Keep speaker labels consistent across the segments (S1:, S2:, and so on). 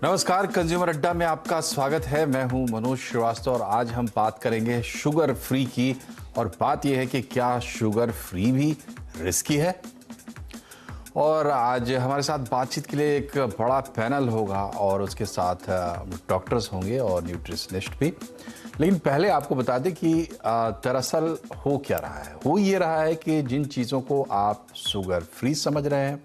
S1: नमस्कार, कंज्यूमर अड्डा में आपका स्वागत है। मैं हूं मनोज श्रीवास्तव और आज हम बात करेंगे शुगर फ्री की। और बात यह है कि क्या शुगर फ्री भी रिस्की है। और आज हमारे साथ बातचीत के लिए एक बड़ा पैनल होगा और उसके साथ डॉक्टर्स होंगे और न्यूट्रिशनिस्ट भी। लेकिन पहले आपको बता दें कि दरअसल हो क्या रहा है। हो ये रहा है कि जिन चीज़ों को आप शुगर फ्री समझ रहे हैं,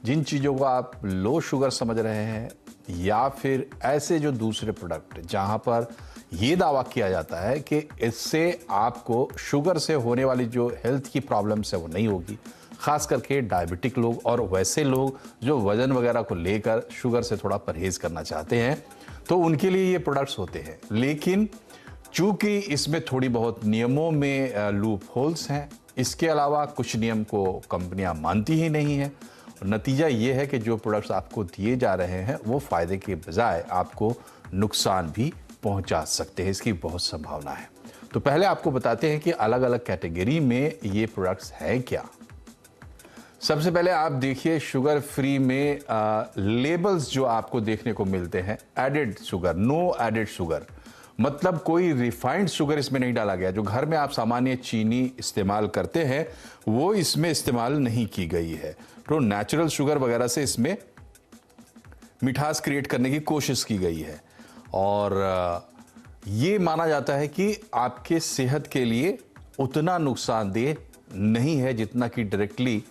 S1: जिन चीज़ों को आप लो शुगर समझ रहे हैं, या फिर ऐसे जो दूसरे प्रोडक्ट जहां पर यह दावा किया जाता है कि इससे आपको शुगर से होने वाली जो हेल्थ की प्रॉब्लम्स है वो नहीं होगी, खास करके डायबिटिक लोग और वैसे लोग जो वजन वगैरह को लेकर शुगर से थोड़ा परहेज करना चाहते हैं, तो उनके लिए ये प्रोडक्ट्स होते हैं। लेकिन चूंकि इसमें थोड़ी बहुत नियमों में लूप होल्स हैं, इसके अलावा कुछ नियम को कंपनियां मानती ही नहीं हैं। नतीजा ये है कि जो प्रोडक्ट्स आपको दिए जा रहे हैं वो फायदे के बजाय आपको नुकसान भी पहुंचा सकते हैं। इसकी बहुत संभावना है। तो पहले आपको बताते हैं कि अलग अलग कैटेगरी में ये प्रोडक्ट्स हैं क्या। सबसे पहले आप देखिए शुगर फ्री में लेबल्स जो आपको देखने को मिलते हैं, added sugar, no added sugar, मतलब कोई रिफाइंड शुगर इसमें नहीं डाला गया। जो घर में आप सामान्य चीनी इस्तेमाल करते हैं वो इसमें इस्तेमाल नहीं की गई है। तो नेचुरल शुगर वगैरह से इसमें मिठास क्रिएट करने की कोशिश की गई है और ये माना जाता है कि आपके सेहत के लिए उतना नुकसानदेह नहीं है जितना कि डायरेक्टली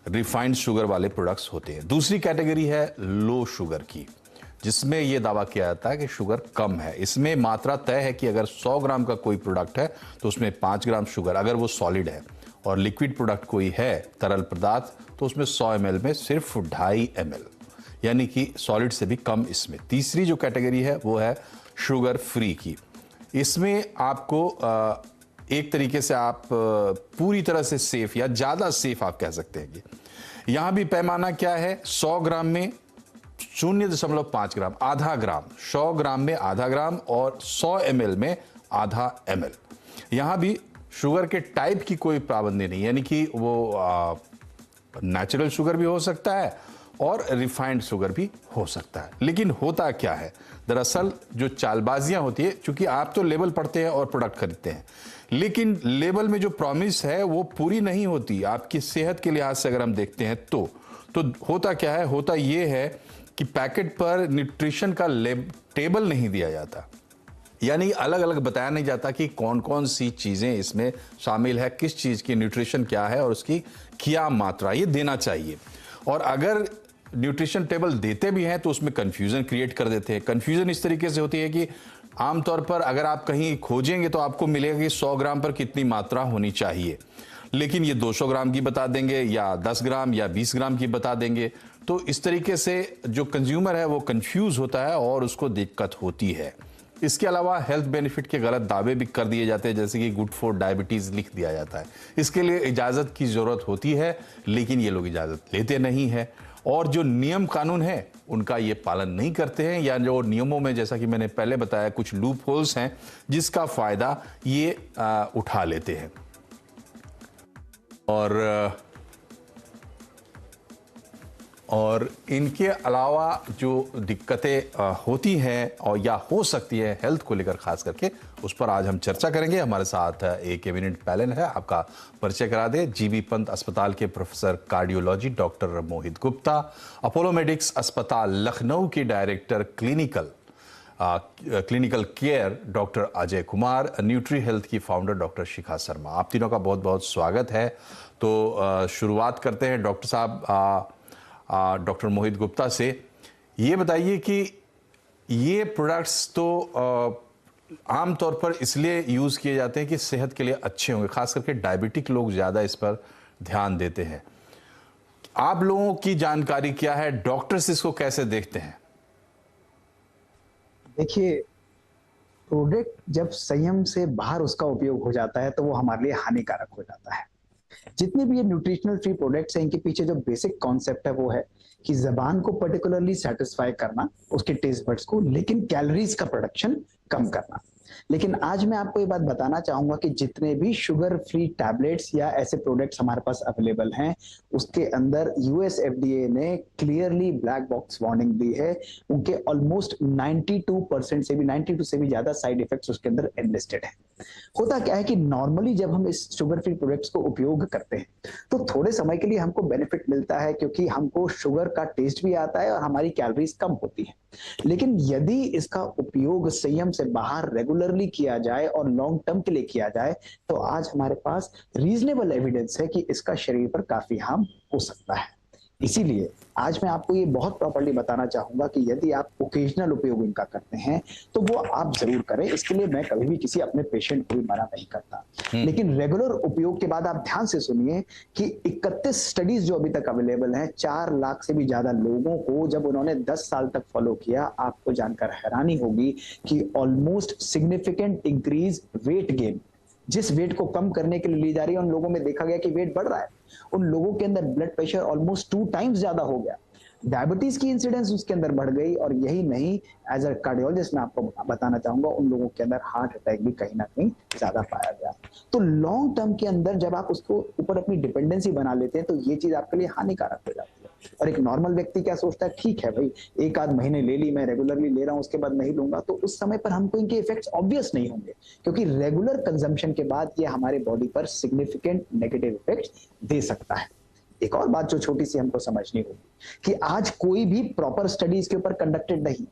S1: रिफाइंड शुगर वाले प्रोडक्ट्स होते हैं। दूसरी कैटेगरी है लो शुगर की, जिसमें यह दावा किया जाता है कि शुगर कम है। इसमें मात्रा तय है कि अगर 100 ग्राम का कोई प्रोडक्ट है तो उसमें 5 ग्राम शुगर, अगर वो सॉलिड है, और लिक्विड प्रोडक्ट कोई है, तरल पदार्थ, तो उसमें 100 ml में सिर्फ 2.5 ml, यानी कि सॉलिड से भी कम इसमें। तीसरी जो कैटेगरी है वो है शुगर फ्री की। इसमें आपको एक तरीके से आप पूरी तरह से सेफ या ज़्यादा सेफ आप कह सकते हैं कि यहाँ भी पैमाना क्या है, 100 ग्राम में 0.5 ग्राम, आधा ग्राम, 100 ग्राम में आधा ग्राम और 100 ml में आधा ml। यहाँ भी शुगर के टाइप की कोई पाबंदी नहीं, यानी कि वो नेचुरल शुगर भी हो सकता है और रिफाइंड शुगर भी हो सकता है। लेकिन होता क्या है, दरअसल जो चालबाजियां होती है, क्योंकि आप तो लेबल पढ़ते हैं और प्रोडक्ट खरीदते हैं, लेकिन लेबल में जो प्रॉमिस है वो पूरी नहीं होती। आपकी सेहत के लिहाज से अगर हम देखते हैं तो होता क्या है, होता ये है कि पैकेट पर न्यूट्रिशन का टेबल नहीं दिया जाता, यानी अलग अलग बताया नहीं जाता कि कौन कौन सी चीजें इसमें शामिल है, किस चीज की न्यूट्रिशन क्या है और उसकी क्या मात्रा ये देना चाहिए। और अगर न्यूट्रिशन टेबल देते भी हैं तो उसमें कंफ्यूजन क्रिएट कर देते हैं। कंफ्यूजन इस तरीके से होती है कि आमतौर पर अगर आप कहीं खोजेंगे तो आपको मिलेगा कि 100 ग्राम पर कितनी मात्रा होनी चाहिए, लेकिन ये 200 ग्राम की बता देंगे या 10 ग्राम या 20 ग्राम की बता देंगे। तो इस तरीके से जो कंज्यूमर है वो कंफ्यूज होता है और उसको दिक्कत होती है। इसके अलावा हेल्थ बेनिफिट के गलत दावे भी कर दिए जाते हैं, जैसे कि गुड फॉर डायबिटीज लिख दिया जाता है। इसके लिए इजाजत की जरूरत होती है, लेकिन ये लोग इजाजत लेते नहीं है और जो नियम कानून है उनका ये पालन नहीं करते हैं, या जो नियमों में, जैसा कि मैंने पहले बताया, कुछ लूप होल्स हैं जिसका फायदा ये उठा लेते हैं। और इनके अलावा जो दिक्कतें होती हैं और या हो सकती है हेल्थ को लेकर खास करके, उस पर आज हम चर्चा करेंगे। हमारे साथ एक एमिनेंट पैनल है, आपका परिचय करा दे। जीबी पंत अस्पताल के प्रोफेसर कार्डियोलॉजी डॉक्टर मोहित गुप्ता, अपोलो मेडिक्स अस्पताल लखनऊ के director clinical care doctor Ajay Kumar, nutri health की फाउंडर डॉक्टर शिखा शर्मा। आप तीनों का बहुत बहुत स्वागत है। तो शुरुआत करते हैं डॉक्टर साहब, डॉक्टर मोहित गुप्ता से। ये बताइए कि ये प्रोडक्ट्स तो आमतौर पर इसलिए यूज़ किए जाते हैं कि सेहत के लिए अच्छे होंगे, खास करके डायबिटिक लोग ज़्यादा इस पर ध्यान देते हैं। आप लोगों की जानकारी क्या है, डॉक्टर्स इसको कैसे देखते हैं?
S2: देखिए, प्रोडक्ट जब संयम से बाहर उसका उपयोग हो जाता है तो वो हमारे लिए हानिकारक हो जाता है। जितने भी ये न्यूट्रिशनल फ्री प्रोडक्ट्स हैं, इनके पीछे जो बेसिक कॉन्सेप्ट है वो है कि जबान को पर्टिकुलरली सेटिस्फाई करना, उसके टेस्ट बड्स को, लेकिन कैलोरीज का प्रोडक्शन कम करना। लेकिन आज मैं आपको ये बात बताना चाहूंगा कि जितने भी शुगर फ्री टैबलेट्स या ऐसे प्रोडक्ट्स हमारे पास अवेलेबल हैं, उसके अंदर यूएस एफडीए ने क्लियरली ब्लैक बॉक्स वार्निंग दी है। उनके ऑलमोस्ट 92% से भी 92 से भी ज्यादा साइड इफेक्ट्स उसके अंदर एनलिस्टेड है। होता क्या है कि नॉर्मली जब हम इस शुगर फ्री प्रोडक्ट्स को उपयोग करते हैं तो थोड़े समय के लिए हमको बेनिफिट मिलता है, क्योंकि हमको शुगर का टेस्ट भी आता है और हमारी कैलोरीज कम होती है। लेकिन यदि इसका उपयोग संयम से बाहर रेगुलरली किया जाए और लॉन्ग टर्म के लिए किया जाए तो आज हमारे पास रीजनेबल एविडेंस है कि इसका शरीर पर काफी हार्म हो सकता है। इसीलिए आज मैं आपको ये बहुत प्रॉपर्ली बताना चाहूंगा कि यदि आप ओकेजनल उपयोग इनका करते हैं तो वो आप जरूर करें। इसके लिए मैं कभी भी किसी अपने पेशेंट को भी मना नहीं करता, लेकिन रेगुलर उपयोग के बाद आप ध्यान से सुनिए कि 31 स्टडीज जो अभी तक अवेलेबल हैं, 4 लाख से भी ज्यादा लोगों को जब उन्होंने 10 साल तक फॉलो किया, आपको जानकर हैरानी होगी कि almost significant increase weight gain, जिस वेट को कम करने के लिए ली जा रही है उन लोगों में देखा गया कि वेट बढ़ रहा है। उन लोगों के अंदर ब्लड प्रेशर ऑलमोस्ट 2 टाइम्स ज्यादा हो गया, डायबिटीज की इंसिडेंस उसके अंदर बढ़ गई, और यही नहीं, एज अ कार्डियोलॉजिस्ट मैं आपको बताना चाहूंगा उन लोगों के अंदर हार्ट अटैक भी कहीं ना कहीं ज्यादा पाया गया। तो लॉन्ग टर्म के अंदर जब आप उसको ऊपर अपनी डिपेंडेंसी बना लेते हैं तो ये चीज आपके लिए हानिकारक हो जाती है। और एक नॉर्मल व्यक्ति क्या सोचता है, ठीक है भाई, एक आध महीने ले ली, मैं रेगुलरली ले रहा हूं, उसके बाद नहीं लूंगा, तो उस समय पर हमको इनके इफेक्ट्स ऑब्वियस नहीं होंगे, क्योंकि रेगुलर कंजम्पशन के बाद ये हमारे बॉडी पर सिग्निफिकेंट नेगेटिव इफेक्ट्स दे सकता है। एक और बात जो छोटी सी हमको समझनी होगी कि आज कोई भी प्रॉपर स्टडी इसके ऊपर कंडक्टेड नहीं,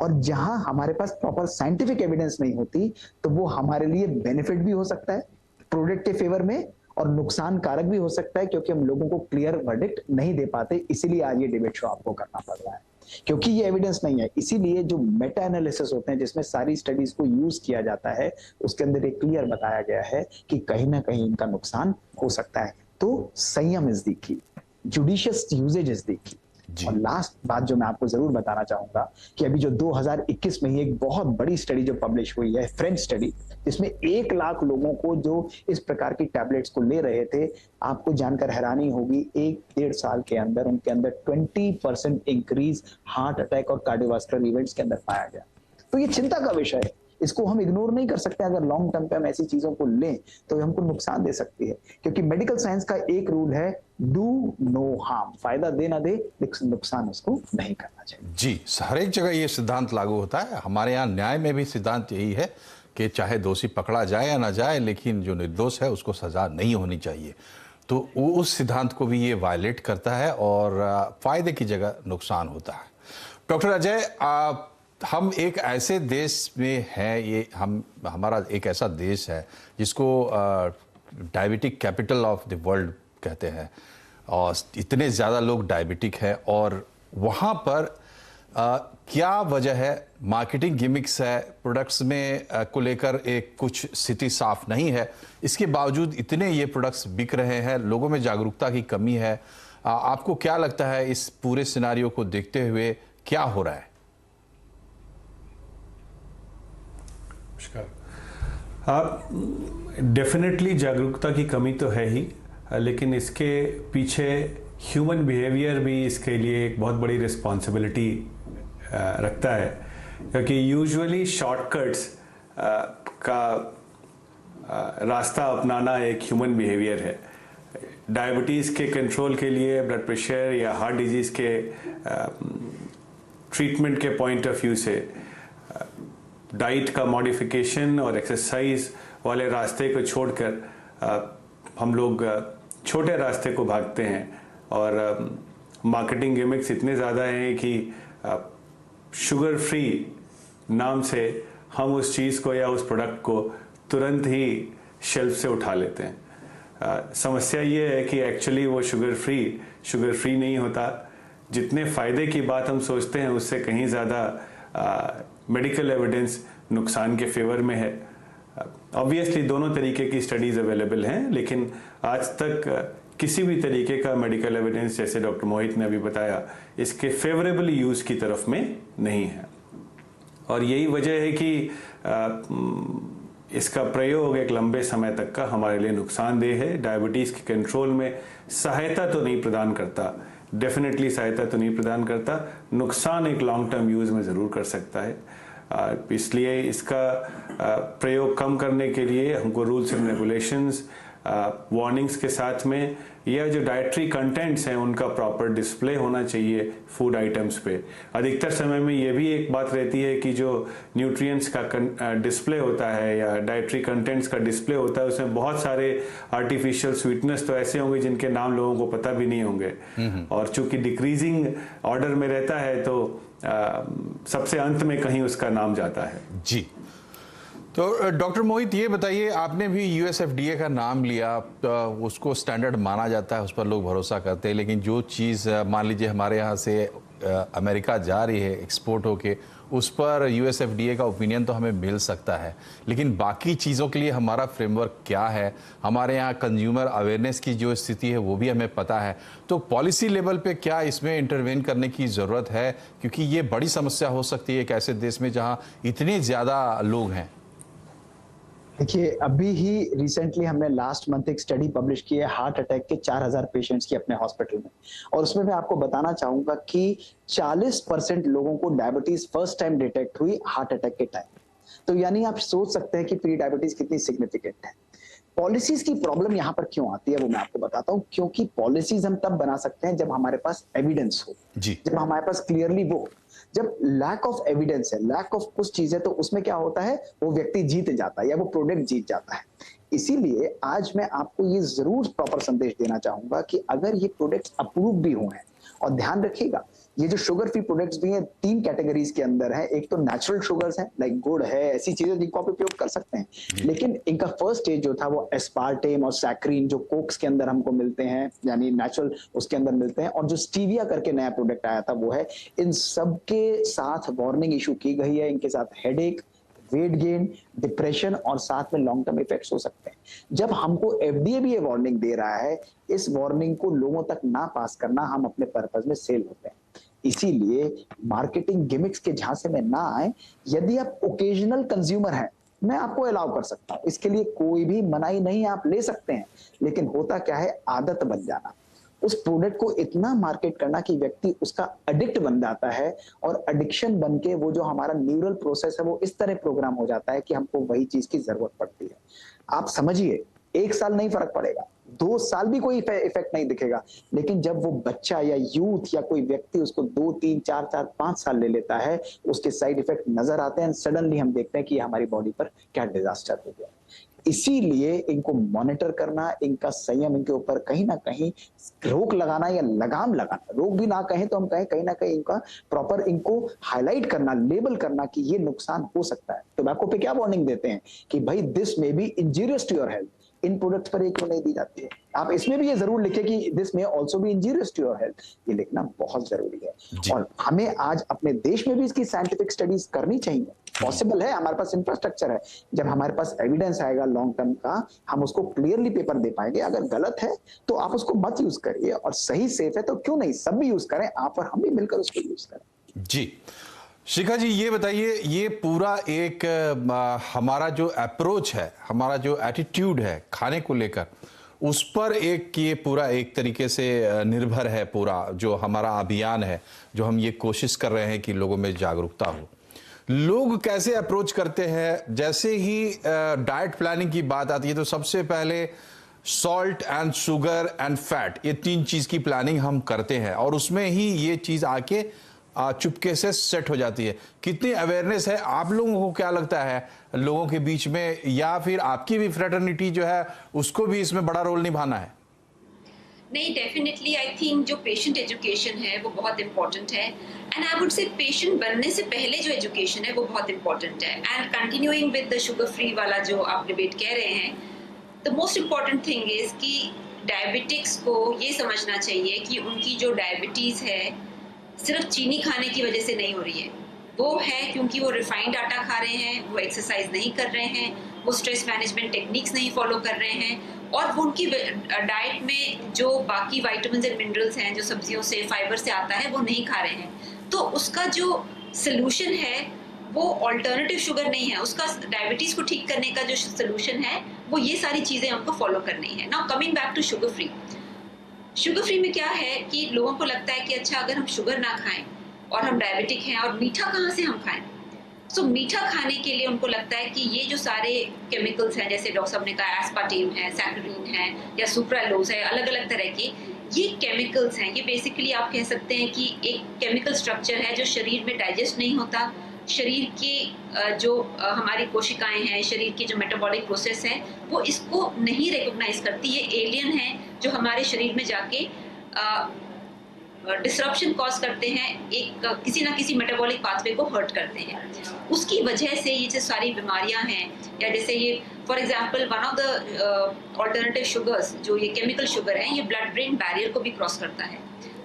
S2: और जहां हमारे पास प्रॉपर साइंटिफिक एविडेंस नहीं होती तो वो हमारे लिए बेनिफिट भी हो सकता है प्रोडक्ट के फेवर में, और नुकसान कारक भी हो सकता है, क्योंकि हम लोगों को क्लियर वर्डिक्ट नहीं दे पाते। इसीलिए आज ये डिबेट शो आपको करना पड़ रहा है, क्योंकि ये एविडेंस नहीं है। इसीलिए जो मेटा एनालिसिस होते हैं जिसमें सारी स्टडीज को यूज किया जाता है, उसके अंदर एक क्लियर बताया गया है कि कहीं ना कहीं इनका नुकसान हो सकता है। तो संयम is the key, judicious usages is the key. और लास्ट बात जो मैं आपको जरूर बताना चाहूंगा कि अभी जो 2021 में ही एक बहुत बड़ी स्टडी जो पब्लिश हुई है, फ्रेंच स्टडी, जिसमें 1 लाख लोगों को जो इस प्रकार की टैबलेट्स को ले रहे थे, आपको जानकर हैरानी होगी 1-1.5 साल के अंदर उनके अंदर 20% इंक्रीज हार्ट अटैक और कार्डियोवास्कुलर इवेंट्स के अंदर पाया गया। तो ये चिंता का विषय है, इसको हम इग्नोर नहीं कर सकते। अगर लॉन्ग टर्म पे हम ऐसी चीजों को लें तो हमको नुकसान दे सकती है, क्योंकि मेडिकल साइंस का एक रूल है, डू नो हार्म, फायदा दे ना दे लेकिन नुकसान उसको नहीं करना चाहिए।
S1: जी, हर एक जगह ये सिद्धांत लागू होता है। हमारे यहाँ न्याय में भी सिद्धांत यही है कि चाहे दोषी पकड़ा जाए या ना जाए, लेकिन जो निर्दोष है उसको सजा नहीं होनी चाहिए। तो उस सिद्धांत को भी ये वायलेट करता है और फायदे की जगह नुकसान होता है। डॉक्टर अजय, हम एक ऐसे देश में हैं, ये हमारा एक ऐसा देश है जिसको diabetic capital of the world कहते हैं, और इतने ज़्यादा लोग डायबिटिक हैं, और वहाँ पर क्या वजह है? मार्केटिंग गिमिक्स है, प्रोडक्ट्स में को लेकर एक कुछ स्थिति साफ नहीं है, इसके बावजूद इतने ये प्रोडक्ट्स बिक रहे हैं, लोगों में जागरूकता की कमी है। आपको क्या लगता है इस पूरे सिनारियो को देखते हुए क्या हो रहा है?
S3: डेफिनेटली जागरूकता की कमी तो है ही, लेकिन इसके पीछे ह्यूमन बिहेवियर भी इसके लिए एक बहुत बड़ी रिस्पॉन्सिबिलिटी रखता है, क्योंकि यूजुअली शॉर्टकट्स का रास्ता अपनाना एक ह्यूमन बिहेवियर है। डायबिटीज़ के कंट्रोल के लिए, ब्लड प्रेशर या हार्ट डिजीज़ के ट्रीटमेंट के पॉइंट ऑफ व्यू से डाइट का मॉडिफिकेशन और एक्सरसाइज वाले रास्ते को छोड़कर हम लोग छोटे रास्ते को भागते हैं, और मार्केटिंग गिमिक्स इतने ज़्यादा हैं कि शुगर फ्री नाम से हम उस चीज़ को या उस प्रोडक्ट को तुरंत ही शेल्फ से उठा लेते हैं। समस्या ये है कि एक्चुअली वो शुगर फ्री नहीं होता। जितने फ़ायदे की बात हम सोचते हैं उससे कहीं ज़्यादा मेडिकल एविडेंस नुकसान के फेवर में है। ऑब्वियसली दोनों तरीके की स्टडीज़ अवेलेबल हैं, लेकिन आज तक किसी भी तरीके का मेडिकल एविडेंस, जैसे डॉक्टर मोहित ने अभी बताया, इसके फेवरेबल यूज़ की तरफ में नहीं है। और यही वजह है कि इसका प्रयोग एक लंबे समय तक का हमारे लिए नुकसानदेह है। डायबिटीज़ के कंट्रोल में सहायता तो नहीं प्रदान करता, डेफिनेटली सहायता तो नहीं प्रदान करता, नुकसान एक लॉन्ग टर्म यूज़ में ज़रूर कर सकता है। इसलिए इसका प्रयोग कम करने के लिए हमको रूल्स एंड रेगुलेशंस, वार्निंग्स के साथ में यह जो डाइटरी कंटेंट्स हैं उनका प्रॉपर डिस्प्ले होना चाहिए फूड आइटम्स पे। अधिकतर समय में ये भी एक बात रहती है कि जो न्यूट्रिएंट्स का डिस्प्ले होता है या डाइटरी कंटेंट्स का डिस्प्ले होता है उसमें बहुत सारे आर्टिफिशियल स्वीटनेस तो ऐसे होंगे जिनके नाम लोगों को पता भी नहीं होंगे, और चूंकि डिक्रीजिंग ऑर्डर में रहता है तो सबसे अंत में कहीं उसका नाम जाता है।
S1: जी, तो डॉक्टर मोहित ये बताइए, आपने भी यूएसएफडीए का नाम लिया, तो उसको स्टैंडर्ड माना जाता है, उस पर लोग भरोसा करते हैं, लेकिन जो चीज़ मान लीजिए हमारे यहाँ से अमेरिका जा रही है एक्सपोर्ट होके, उस पर यूएसएफडीए का ओपिनियन तो हमें मिल सकता है, लेकिन बाकी चीज़ों के लिए हमारा फ्रेमवर्क क्या है, हमारे यहाँ कंज्यूमर अवेयरनेस की जो स्थिति है वो भी हमें पता है, तो पॉलिसी लेवल पे क्या इसमें इंटरवेन करने की ज़रूरत है, क्योंकि ये बड़ी समस्या हो सकती है एक ऐसे देश में जहाँ इतने ज़्यादा लोग हैं।
S2: देखिए, अभी ही रिसेंटली हमने लास्ट मंथ एक स्टडी पब्लिश की है हार्ट अटैक के 4000 पेशेंट्स की अपने हॉस्पिटल में, और उसमें मैं आपको बताना चाहूंगा कि 40% लोगों को डायबिटीज फर्स्ट टाइम डिटेक्ट हुई हार्ट अटैक के टाइम। तो यानी आप सोच सकते हैं कि प्री डायबिटीज कितनी सिग्निफिकेंट है। पॉलिसीज की प्रॉब्लम यहाँ पर क्यों आती है वो मैं आपको बताता हूँ, क्योंकि पॉलिसीज हम तब बना सकते हैं जब हमारे पास एविडेंस हो, जब हमारे पास क्लियरली वो, जब लैक ऑफ एविडेंस है, लैक ऑफ कुछ चीजें, तो उसमें क्या होता है, वो व्यक्ति जीत जाता है या वो प्रोडक्ट जीत जाता है। इसीलिए आज मैं आपको ये जरूर प्रॉपर संदेश देना चाहूंगा कि अगर ये प्रोडक्ट्स अप्रूव भी हुए हैं, और ध्यान रखिएगा ये जो शुगर फ्री प्रोडक्ट्स भी हैं 3 कैटेगरीज के अंदर है। एक तो नेचुरल शुगर्स हैं, लाइक गुड़ है, ऐसी चीजें जिनको आप उपयोग कर सकते हैं, लेकिन इनका फर्स्ट स्टेज जो था वो एस्पार्टेम और सैक्रीन जो कोक्स के अंदर हमको मिलते हैं, यानी नेचुरल उसके अंदर मिलते हैं, और जो स्टीविया करके नया प्रोडक्ट आया था वो है। इन सब के साथ वार्निंग इशू की गई है, इनके साथ हेडेक, वेट गेन, डिप्रेशन और साथ में लॉन्ग टर्म इफेक्ट्स हो सकते हैं। जब हमको एफडीए भी ये वार्निंग दे रहा है, इस वार्निंग को लोगों तक ना पास करना हम अपने पर्पस में सेल होते हैं। इसीलिए मार्केटिंग गिमिक्स के झांसे में ना आए। यदि आप ओकेजनल कंज्यूमर हैं, मैं आपको अलाउ कर सकता हूं, इसके लिए कोई भी मनाही नहीं, आप ले सकते हैं, लेकिन होता क्या है, आदत बन जाना, उस प्रोडक्ट को इतना मार्केट करना कि व्यक्ति उसका एडिक्ट बन जाता है, और एडिक्शन बन के वो जो हमारा न्यूरल प्रोसेस है वो इस तरह प्रोग्राम हो जाता है कि हमको वही चीज की जरूरत पड़ती है। आप समझिए 1 साल नहीं फर्क पड़ेगा, 2 साल भी कोई इफेक्ट नहीं दिखेगा, लेकिन जब वो बच्चा या यूथ या कोई व्यक्ति उसको 2, 3, 4, 5 साल ले लेता है, उसके साइड इफेक्ट नजर आते हैं, सडनली हम देखते हैं कि हमारी बॉडी पर क्या डिजास्टर हो गया। इसीलिए इनको मॉनिटर करना, इनका संयम, इनके ऊपर कहीं ना कहीं रोक लगाना या लगाम लगाना, रोक भी ना कहें तो हम कहें, कहीं ना कहीं इनका प्रॉपर इनको हाईलाइट करना, लेबल करना कि ये नुकसान हो सकता है। टोबैको पे क्या वार्निंग देते हैं कि भाई this may be injurious to your health, इन प्रोडक्ट्स पर ये क्यों नहीं दी जाती है। आप इसमें भी ये जरूर लिखें कि this may also be injurious to your health, ये लिखना बहुत जरूरी है। और हमें आज अपने देश में भी इसकी साइंटिफिक स्टडीज करनी चाहिए। पॉसिबल है, हमारे पास इंफ्रास्ट्रक्चर है, जब हमारे पास एविडेंस आएगा लॉन्ग टर्म का, हम उसको क्लियरली पेपर दे पाएंगे। अगर गलत है तो आप उसको मत यूज करिए, और सही सेफ है तो क्यों नहीं सब भी यूज करें, आप और हम भी मिलकर उसको यूज करें।
S1: जी, शिखा जी ये बताइए, ये पूरा एक हमारा जो अप्रोच है, हमारा जो एटीट्यूड है खाने को लेकर, उस पर एक ये पूरा एक तरीके से निर्भर है पूरा जो हमारा अभियान है, जो हम ये कोशिश कर रहे हैं कि लोगों में जागरूकता हो। लोग कैसे अप्रोच करते हैं, जैसे ही डाइट प्लानिंग की बात आती है तो सबसे पहले salt and sugar and fat, ये 3 चीज की प्लानिंग हम करते हैं, और उसमें ही ये चीज आके चुपके से सेट हो जाती है। कितनी अवेयरनेस है, आप लोगों को क्या लगता है लोगों के बीच में, या फिर आपकी भी फ्रेटर्निटी जो है उसको भी इसमें बड़ा रोल निभाना है?
S4: नहीं, डेफिनेटली आई थिंक जो पेशेंट एजुकेशन है वो बहुत इंपॉर्टेंट है, and I would say patient बनने से पहले जो एजुकेशन है वो बहुत इंपॉर्टेंट है। And continuing with the sugar free वाला जो आप डिबेट कह रहे हैं, the most important thing is कि डायबिटिक्स को ये समझना चाहिए कि उनकी जो डायबिटीज़ है सिर्फ चीनी खाने की वजह से नहीं हो रही है, वो है क्योंकि वो रिफाइंड आटा खा रहे हैं, वो एक्सरसाइज नहीं कर रहे हैं, वो स्ट्रेस मैनेजमेंट टेक्निक्स नहीं फॉलो कर रहे हैं, और वो उनकी डाइट में जो बाकी विटामिन्स एंड मिनरल्स हैं जो सब्जियों से, फाइबर से आता है, वो नहीं खा रहे हैं। तो उसका जो सलूशन है वो ऑल्टरनेटिव शुगर नहीं है, उसका डायबिटीज को ठीक करने का जो सलूशन है वो ये सारी चीजें हमको फॉलो करनी है। Now coming back to sugar free, sugar free में क्या है कि लोगों को लगता है कि अच्छा अगर हम शुगर ना खाएं और हम डायबिटिक हैं और मीठा कहाँ से हम खाएं, सो मीठा खाने के लिए उनको लगता है कि ये जो सारे केमिकल्स हैं, जैसे डॉक्टर साहब ने कहा एस्पार्टेम है, सैकरीन है या सुक्रालोज है, अलग अलग तरह के ये केमिकल्स हैं। ये बेसिकली आप कह सकते हैं कि एक केमिकल स्ट्रक्चर है जो शरीर में डाइजेस्ट नहीं होता। शरीर के जो हमारी कोशिकाएं हैं, शरीर की जो मेटाबॉलिक प्रोसेस है, वो इसको नहीं रिकॉग्नाइज करती। ये एलियन है जो हमारे शरीर में जाके डिसरप्शन कॉज करते हैं, एक किसी ना किसी मेटाबॉलिक पाथवे को हर्ट करते हैं। उसकी वजह से ये जो सारी बीमारियां हैं, या जैसे ये for example one of the alternative sugars जो ये केमिकल शुगर है, ये ब्लड ब्रेन बैरियर को भी क्रॉस करता है।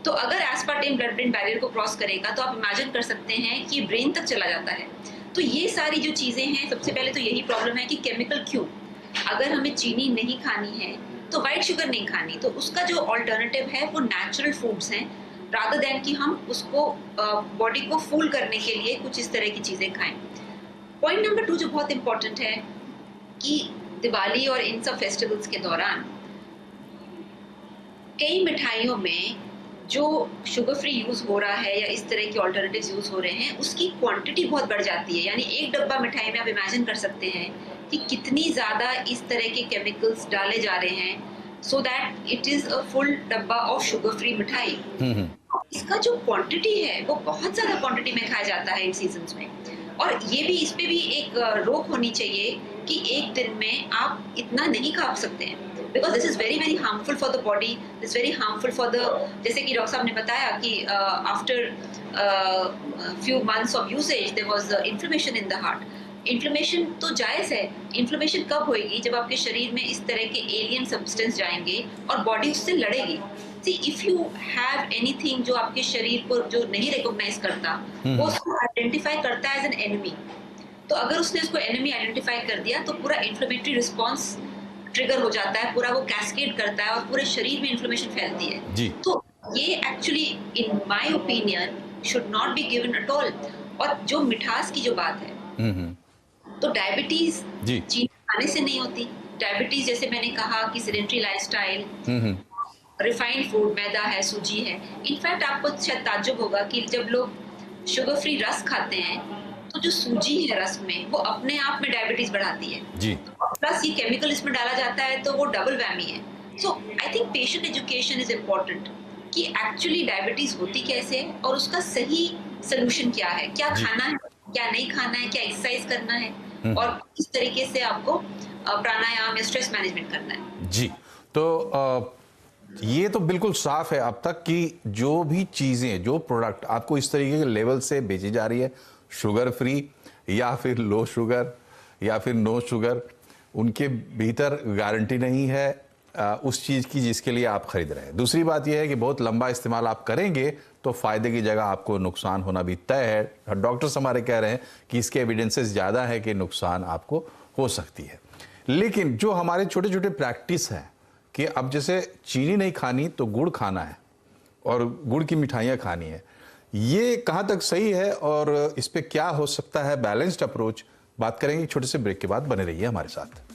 S4: तो अगर एस्पार्टेम ब्लड ब्रेन बैरियर को क्रॉस करेगा तो आप इमेजिन कर सकते हैं कि ब्रेन तक चला जाता है। तो ये सारी जो चीज़ें हैं, सबसे पहले तो यही प्रॉब्लम है कि केमिकल क्यों। अगर हमें चीनी नहीं खानी है तो वाइट शुगर नहीं खानी, तो उसका जो ऑल्टरनेटिव है वो नेचुरल फूड्स हैं, रादर देन कि हम उसको बॉडी को फूल करने के लिए कुछ इस तरह की चीज़ें खाएं। पॉइंट नंबर 2 जो बहुत इंपॉर्टेंट है कि दिवाली और इन सब फेस्टिवल्स के दौरान कई मिठाइयों में जो शुगर फ्री यूज़ हो रहा है या इस तरह के ऑल्टरनेटिव्स यूज़ हो रहे हैं, उसकी क्वांटिटी बहुत बढ़ जाती है। यानी एक डब्बा मिठाई में आप इमेजिन कर सकते हैं कि कितनी ज़्यादा इस तरह के केमिकल्स डाले जा रहे हैं, so that it is a full डब्बा ऑफ शुगर फ्री मिठाई। इसका जो क्वांटिटी है वो बहुत ज़्यादा क्वांटिटी में खाया जाता है इन सीजन्स में। और ये भी, इस पे भी एक रोक होनी चाहिए कि एक दिन में आप इतना नहीं खा सकते हैं, because this is very very harmful for the body, this very harmful for the, जैसे कि डॉक्टर साहब ने बताया कि after few months of usage there was inflammation in the heart. Inflammation तो जायज़ है। इन्फ्लेमेशन कब होएगी? जब आपके शरीर में इस तरह के एलियन सब्सटेंस जाएंगे और बॉडी उससे लड़ेगी। See, if you have anything जो आपके शरीर को जो नहीं रिकॉग्नाइज करता, वो उसको आइडेंटिफाई करता है एज एन एनिमी। तो अगर उसने उसको एनिमी आइडेंटिफाई कर दिया तो पूरा इन्फ्लेमेटरी रिस्पॉन्स ट्रिगर हो जाता है, पूरा वो कैस्केड करता है और पूरे शरीर में इन्फ्लेमेशन फैलती है
S1: जी।
S4: तो ये actually in my opinion should not be given at all. और जो मिठास की जो बात है, तो डायबिटीज चीनी खाने से नहीं होती। डायबिटीज जैसे मैंने कहा कि सेडेंटरी लाइफस्टाइल, रिफाइंड फूड, मैदा है, सूजी है। इनफैक्ट आपको शायद ताज्जुब होगा कि जब लोग शुगर फ्री रस खाते हैं तो जो सूजी है रस में, वो अपने आप में डायबिटीज बढ़ाती है जी। प्लस ये केमिकल इसमें डाला जाता है तो वो डबल वैमी है। So I think patient education is important कि एक्चुअली डायबिटीज होती कैसे है और उसका सही सोल्यूशन क्या है, क्या खाना है, क्या नहीं खाना है, क्या एक्सरसाइज करना है और किस तरीके से आपको प्राणायाम या स्ट्रेस मैनेजमेंट करना है
S1: जी। तो ये तो बिल्कुल साफ है अब तक कि जो भी चीज़ें, जो प्रोडक्ट आपको इस तरीके के लेवल से बेची जा रही है, शुगर फ्री या फिर लो शुगर या फिर नो शुगर, उनके भीतर गारंटी नहीं है उस चीज़ की जिसके लिए आप खरीद रहे हैं। दूसरी बात यह है कि बहुत लंबा इस्तेमाल आप करेंगे तो फ़ायदे की जगह आपको नुकसान होना भी तय है। डॉक्टर्स हमारे कह रहे हैं कि इसके एविडेंसेस ज़्यादा है कि नुकसान आपको हो सकती है। लेकिन जो हमारे छोटे छोटे प्रैक्टिस हैं कि अब जैसे चीनी नहीं खानी तो गुड़ खाना है और गुड़ की मिठाइयाँ खानी है, ये कहाँ तक सही है और इस पे क्या हो सकता है बैलेंस्ड अप्रोच, बात करेंगे छोटे से ब्रेक के बाद। बने रहिए हमारे साथ।